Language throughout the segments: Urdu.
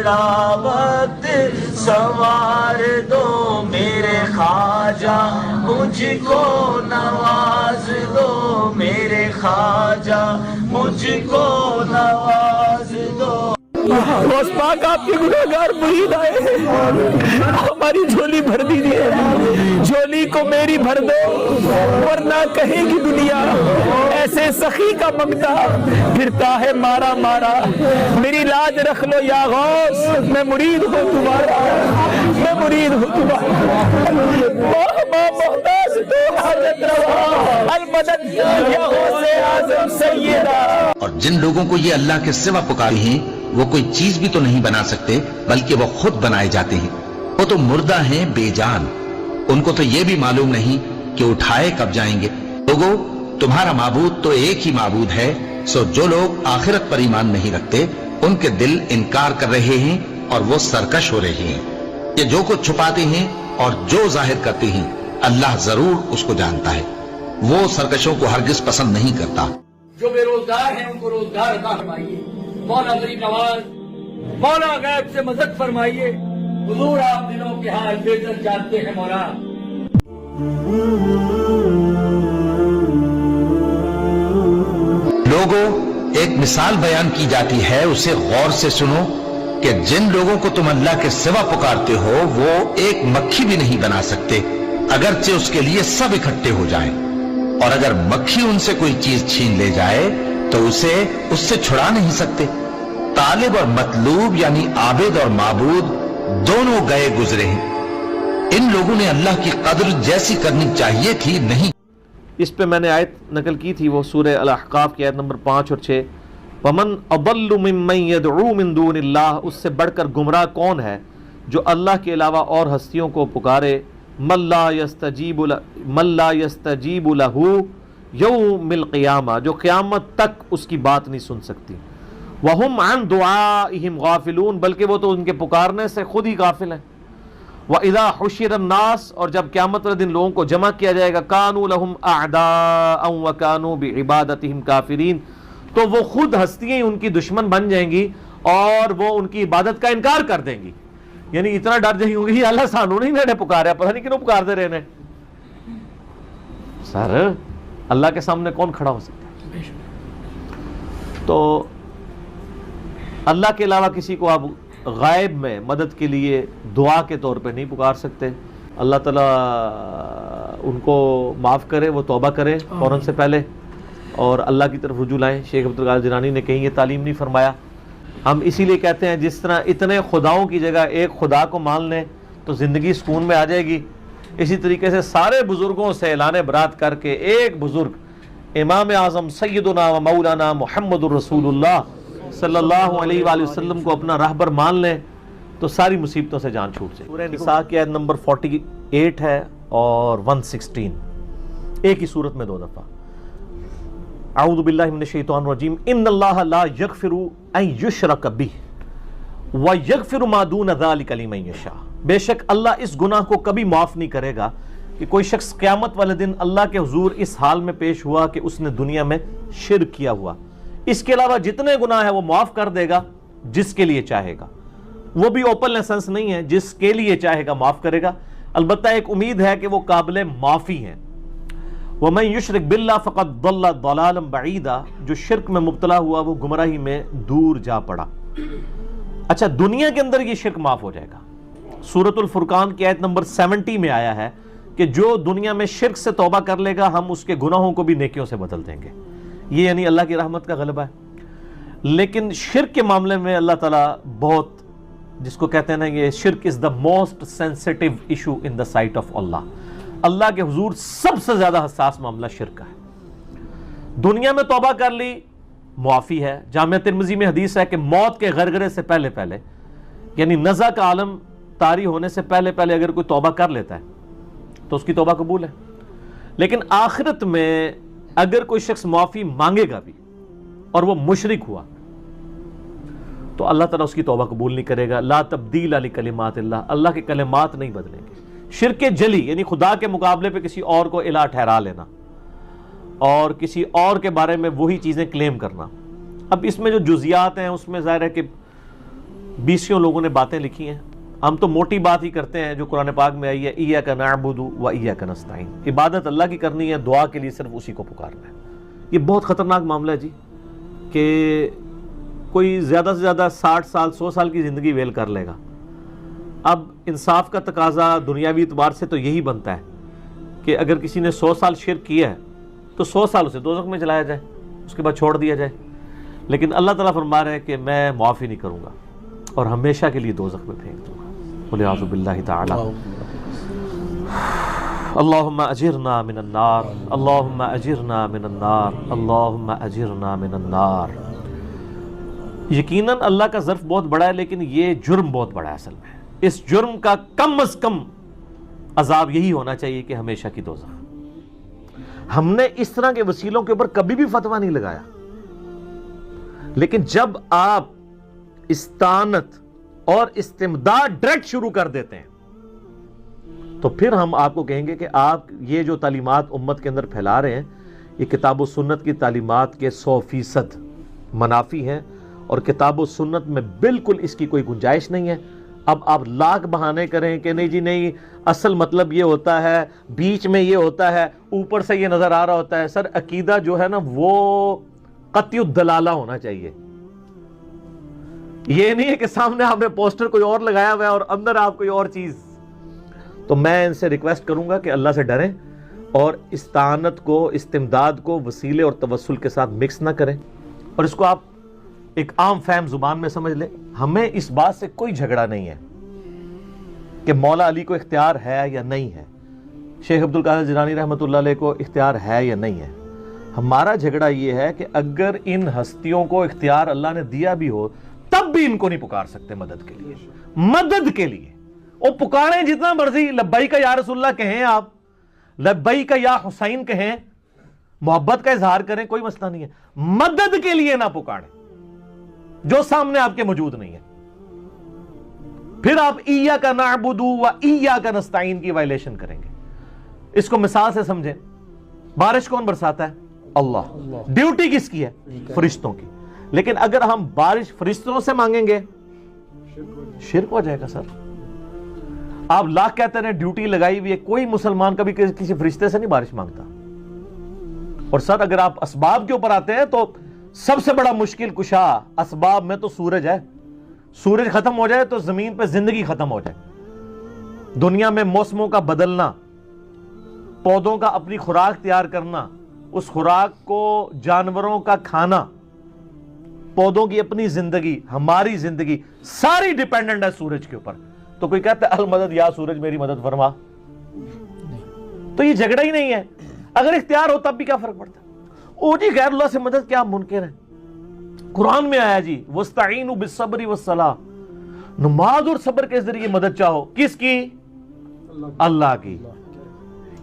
کا وقت سنوار دو میرے خواجہ، مجھ کو نواز دو میرے خواجہ، مجھ کو نواز دو۔ غوث پاک آپ کے گناہگار مرید آئے ہیں، ہماری جھولی بھر دیجیے، جھولی کو میری بھر دو، ورنہ کہے گی دنیا ایسے سخی کا منگتا پھرتا ہے مارا مارا۔ میری لاج رکھ لو یا غوث، میں مرید ہوں تمہارا، میں مرید ہوں تمہارا۔ محتاج تو حاجت روا، المدد یا غوث اعظم سیدہ۔ اور جن لوگوں کو یہ اللہ کے سوا پکارے ہیں وہ کوئی چیز بھی تو نہیں بنا سکتے بلکہ وہ خود بنائے جاتے ہیں۔ وہ تو مردہ ہیں بے جان، ان کو تو یہ بھی معلوم نہیں کہ اٹھائے کب جائیں گے۔ لوگو تمہارا معبود تو ایک ہی معبود ہے، سو جو لوگ آخرت پر ایمان نہیں رکھتے ان کے دل انکار کر رہے ہیں اور وہ سرکش ہو رہے ہیں۔ یہ جو کچھ چھپاتے ہیں اور جو ظاہر کرتے ہیں اللہ ضرور اس کو جانتا ہے، وہ سرکشوں کو ہرگز پسند نہیں کرتا۔ جو بے روزگار ہیں ان کو روزگار عطا فرمائیے، مولا غریب نواز، مولا غیب سے مدد فرمائیے۔ حضور آپ دلوں کے حال بہتر جانتے ہیں مولا۔ لوگوں ایک مثال بیان کی جاتی ہے، اسے غور سے سنو کہ جن لوگوں کو تم اللہ کے سوا پکارتے ہو وہ ایک مکھی بھی نہیں بنا سکتے اگرچہ اس کے لیے سب اکٹھے ہو جائیں، اور اگر مکھی ان سے کوئی چیز چھین لے جائے تو اسے اس سے چھڑا نہیں سکتے۔ طالب اور مطلوب یعنی عابد اور معبود دونوں گئے گزرے ہیں۔ ان لوگوں نے اللہ کی قدر جیسی کرنی چاہیے تھی نہیں۔ اس پہ میں نے آیت نقل کی تھی، وہ سورہ الاحقاف کی آیت نمبر 5 اور 6، وَمَنْ أَضَلُّ مِمَّنْ يَدْعُو مِن دُونِ اللَّهِ، اس سے بڑھ کر گمراہ کون ہے جو اللہ کے علاوہ اور ہستیوں کو پکارے، مَن لَا يَسْتَجِيبُ لَهُ يَوْمِ الْقِيَامَةِ، جو قیامت تک اس کی بات نہیں سن سکتی، وَهُمْ عَنْ دُعَائِهِمْ غَافِلُونَ، بلکہ وہ تو ان کے پکارنے سے خود ہی غافل ہیں۔ وَإِذَا حُشِرَ النَّاسُ، اور جب قیامت والے دن لوگوں کو جمع کیا جائے گا، كَانُوا لَهُمْ أَعْدَاءً وَكَانُوا بِعِبَادَتِهِمْ كَافِرِينَ، تو وہ خود ہستیاں ان کی دشمن بن جائیں گی اور وہ ان کی عبادت کا انکار کر دیں گی، یعنی اتنا ڈر جائیں گے اللہ سانو نہیں نے پکارا، پتہ نہیں کیوں پکار دے رہے ہیں۔ سر اللہ کے سامنے کون کھڑا ہو سکتا ہے؟ تو اللہ کے علاوہ کسی کو آپ غائب میں مدد کے لیے دعا کے طور پہ نہیں پکار سکتے۔ اللہ تعالیٰ ان کو معاف کرے، وہ توبہ کرے فوراً سے پہلے اور اللہ کی طرف رجوع لائیں۔ شیخ عبدالقادر جیلانی نے کہیں یہ تعلیم نہیں فرمایا۔ ہم اسی لیے کہتے ہیں جس طرح اتنے خداؤں کی جگہ ایک خدا کو مان لیں تو زندگی سکون میں آ جائے گی، اسی طریقے سے سارے بزرگوں سے اعلان برات کر کے ایک بزرگ امام اعظم سیدنا و مولانا محمد الرسول اللہ صلی اللہ علیہ وآلہ وسلم کو اپنا راہبر مان لیں تو ساری مصیبتوں سے جان چھوٹ جائے۔ سورہ نساء کی آیت نمبر 48 ہے اور 116، ایک ہی صورت میں 2 دفعہ۔ اعوذ باللہ من الشیطان الرجیم، ان اللہ لا یغفر ان یشرک بہ ویغفر ما دون ذلک لمن یشاء، بے شک اللہ اس گناہ کو کبھی معاف نہیں کرے گا کہ کوئی شخص قیامت والے دن اللہ کے حضور اس حال میں پیش ہوا کہ اس نے دنیا میں شرک کیا ہوا، اس کے علاوہ جتنے گناہ ہیں وہ معاف کر دے گا جس کے لیے چاہے گا، وہ بھی اوپن لائسنس نہیں ہے، جس کے لیے چاہے گا معاف کرے گا، البتہ ایک امید ہے کہ وہ قابل معافی ہیں۔ وَمَن يُشْرِكْ بِاللَّهِ فَقَدْ ضَلَّ ضَلَالًا بَعِيدًا، جو شرک میں مبتلا ہوا وہ گمراہی میں دور جا پڑا۔ اچھا دنیا کے اندر یہ شرک معاف ہو جائے گا۔ سورۃ الفرقان کی آیت نمبر 70 میں آیا ہے کہ جو دنیا میں شرک سے توبہ کر لے گا ہم اس کے گناہوں کو بھی نیکیوں سے بدل دیں گے، یہ یعنی اللہ کی رحمت کا غلبہ ہے۔ لیکن شرک کے معاملے میں اللہ تعالیٰ بہت، جس کو کہتے ہیں نا یہ شرک is the most sensitive issue in the sight of Allah, Allah کے حضور سب سے زیادہ حساس معاملہ شرک کا ہے۔ دنیا میں توبہ کر لی معافی ہے۔ جامعہ ترمذی میں حدیث ہے کہ موت کے غرغرے سے پہلے پہلے، یعنی نزع کا عالم طاری ہونے سے پہلے پہلے اگر کوئی توبہ کر لیتا ہے تو اس کی توبہ قبول ہے، لیکن آخرت میں اگر کوئی شخص معافی مانگے گا بھی اور وہ مشرک ہوا تو اللہ تعالیٰ اس کی توبہ قبول نہیں کرے گا۔ لا تبدیل لکلمات اللہ، اللہ کے کلمات نہیں بدلیں گے۔ شرک جلی یعنی خدا کے مقابلے پہ کسی اور کو الہ ٹھہرا لینا اور کسی اور کے بارے میں وہی چیزیں کلیم کرنا۔ اب اس میں جو جزیات ہیں اس میں ظاہر ہے کہ 20 لوگوں نے باتیں لکھی ہیں. ہم تو موٹی بات ہی کرتے ہیں جو قرآن پاک میں آئی ہے, ایاک نعبد و ایاک نستعین. عبادت اللہ کی کرنی ہے, دعا کے لیے صرف اسی کو پکارنا ہے. یہ بہت خطرناک معاملہ ہے جی, کہ کوئی زیادہ سے زیادہ 60 سال 100 سال کی زندگی ویل کر لے گا. اب انصاف کا تقاضا دنیاوی اعتبار سے تو یہی بنتا ہے کہ اگر کسی نے 100 سال شرک کیا ہے تو 100 سال اسے دوزخ میں چلایا جائے, اس کے بعد چھوڑ دیا جائے. لیکن اللہ تعالیٰ فرما رہے ہیں کہ میں معافی نہیں کروں گا اور ہمیشہ کے لیے دوزخ میں پھینک دوں گا. والعیاذ باللہ تعالی. اللہم اجرنا من النار, اللہم اجرنا من النار, اللہم اجرنا من النار. یقیناً اللہ کا ظرف بہت بڑا ہے, لیکن یہ جرم بہت بڑا ہے. اصل میں اس جرم کا کم از کم عذاب یہی ہونا چاہیے کہ ہمیشہ کی دوزخ. ہم نے اس طرح کے وسیلوں کے اوپر کبھی بھی فتویٰ نہیں لگایا, لیکن جب آپ استعانت اور استمداد ڈائریکٹ شروع کر دیتے ہیں تو پھر ہم آپ کو کہیں گے کہ آپ یہ جو تعلیمات امت کے اندر پھیلا رہے ہیں یہ کتاب و سنت کی تعلیمات کے 100% منافی ہیں, اور کتاب و سنت میں بالکل اس کی کوئی گنجائش نہیں ہے. اب آپ لاکھ بہانے کریں کہ نہیں جی نہیں, اصل مطلب یہ ہوتا ہے, بیچ میں یہ ہوتا ہے, اوپر سے یہ نظر آ رہا ہوتا ہے. سر عقیدہ جو ہے نا وہ قطعی الدلالہ ہونا چاہیے. یہ نہیں ہے کہ سامنے آپ نے پوسٹر کوئی اور لگایا ہوا ہے اور اندر آپ کوئی اور چیز. تو میں ان سے ریکویسٹ کروں گا کہ اللہ سے ڈریں اور استعانت کو, استمداد کو وسیلے اور توسل کے ساتھ مکس نہ کریں, اور اس کو آپ ایک عام فہم زبان میں سمجھ لیں. ہمیں اس بات سے کوئی جھگڑا نہیں ہے کہ مولا علی کو اختیار ہے یا نہیں ہے, شیخ عبد القادر جیلانی رحمۃ اللہ علیہ کو اختیار ہے یا نہیں ہے. ہمارا جھگڑا یہ ہے کہ اگر ان ہستیوں کو اختیار اللہ نے دیا بھی ہو تب بھی ان کو نہیں پکار سکتے مدد کے لیے. مدد کے لیے وہ پکاریں جتنا مرضی, لبیک یا رسول اللہ کہیں, آپ لبیک یا حسین کہیں, محبت کا اظہار کریں, کوئی مسئلہ نہیں ہے. مدد کے لیے نہ پکاریں جو سامنے آپ کے موجود نہیں ہے. پھر آپ ایاک نعبد و ایاک نستعین کی وائلیشن کریں گے. اس کو مثال سے سمجھیں, بارش کون برساتا ہے؟ اللہ. ڈیوٹی کس کی ہے؟ فرشتوں کی. لیکن اگر ہم بارش فرشتوں سے مانگیں گے شرک ہو جائے گا. سر آپ لاکھ کہتے ہیں ڈیوٹی لگائی ہوئی ہے, کوئی مسلمان کبھی کسی فرشتے سے نہیں بارش مانگتا. اور سر اگر آپ اسباب کے اوپر آتے ہیں تو سب سے بڑا مشکل کشا اسباب میں تو سورج ہے. سورج ختم ہو جائے تو زمین پہ زندگی ختم ہو جائے. دنیا میں موسموں کا بدلنا, پودوں کا اپنی خوراک تیار کرنا, اس خوراک کو جانوروں کا کھانا, پودوں کی اپنی زندگی, ہماری زندگی ساری ڈیپینڈنٹ ہے سورج کے اوپر. تو کوئی کہتا ہے المدد یا سورج میری مدد فرما, تو یہ جھگڑا ہی نہیں ہے. اگر اختیار ہو تب بھی کیا فرق پڑتا ہے؟ او جی غیر اللہ سے مدد کیا منکر ہے؟ قرآن میں آیا جی وَاسْتَعِينُوا بِالصَّبْرِ وَالصَّلَاةِ, نماز اور صبر کے ذریعے مدد چاہو. کس کی؟ اللہ کی.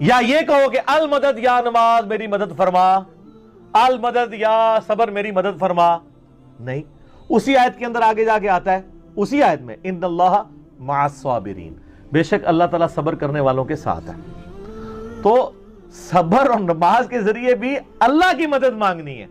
یا یہ کہو کہ المدد یا نماز میری مدد فرما, المدد یا صبر میری مدد فرما. نہیں, اسی آیت کے اندر آگے جا کے آتا ہے, اسی آیت میں ان اللہ مع الصابرین, بے شک اللہ تعالیٰ صبر کرنے والوں کے ساتھ ہے. تو صبر اور نماز کے ذریعے بھی اللہ کی مدد مانگنی ہے.